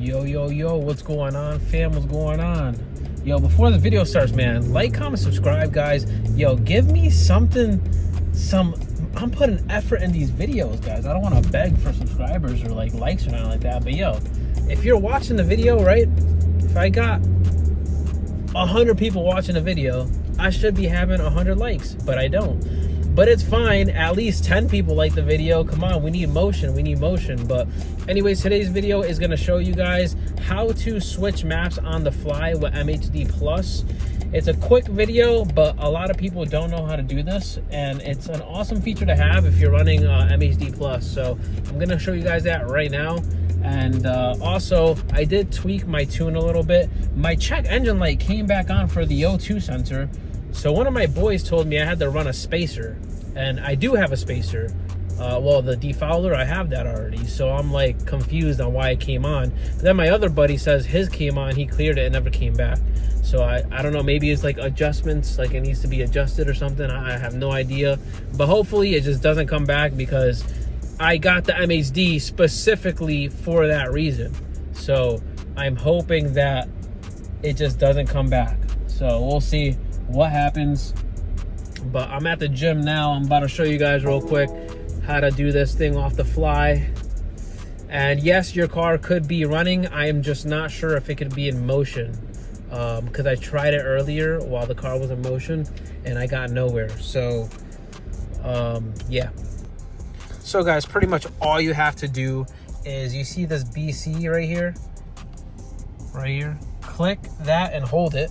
Yo, what's going on, fam? What's going on? Yo, before the video starts, man, like, comment, subscribe, guys. Yo, give me something, I'm putting effort in these videos, guys. I don't want to beg for subscribers or like likes or nothing like that, but yo, if you're watching the video, right, if I got 100 people watching the video, I should be having 100 likes, but I don't. But it's fine. At least 10 people like the video. Come on, we need motion. But anyways, today's video is going to show you guys how to switch maps on the fly with MHD Plus. It's a quick video, but a lot of people don't know how to do this, and it's an awesome feature to have if you're running MHD Plus. So I'm going to show you guys that right now. And also, I did tweak my tune a little bit. My check engine light came back on for the O2 sensor. So one of my boys told me I had to run a spacer, and I do have a spacer. Well, the defouler, I have that already. So I'm like confused on why it came on. But then my other buddy says his came on, he cleared it, and never came back. So I don't know, maybe it's like adjustments, like it needs to be adjusted or something. I have no idea. But hopefully it just doesn't come back, because I got the MHD specifically for that reason. So I'm hoping that it just doesn't come back. So we'll see what happens. But I'm at the gym now. I'm about to show you guys real quick how to do this thing off the fly. And yes, your car could be running. I am just not sure if it could be in motion, because I tried it earlier while the car was in motion and I got nowhere. So yeah. So guys, pretty much all you have to do is, you see this BC right here, click that and hold it,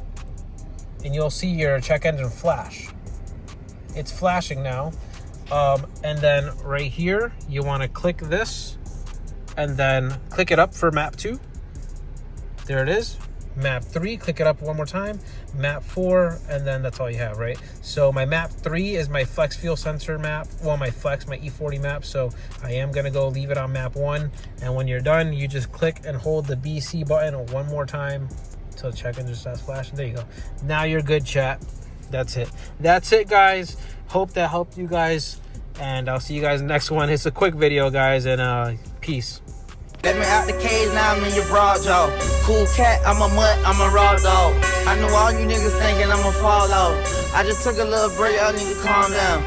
and you'll see your check engine flash. It's flashing now. And then right here, you want to click this and then click it up for map 2. There it is. Map 3, click it up one more time. Map 4, and then that's all you have, right? So my map 3 is my flex fuel sensor map. Well, my E40 map. So I am gonna go leave it on map 1. And when you're done, you just click and hold the BC button one more time until the check engine starts flashing. There you go. Now you're good, chat. That's it, guys. Hope that helped you guys, and I'll see you guys next one. It's a quick video, guys, and peace. Let me out the cage, now I'm in your broad jaw. Cool cat, I'm a mutt, I'm a raw dog. I know all you niggas thinking I'ma fall off. I just took a little break, I need to calm down.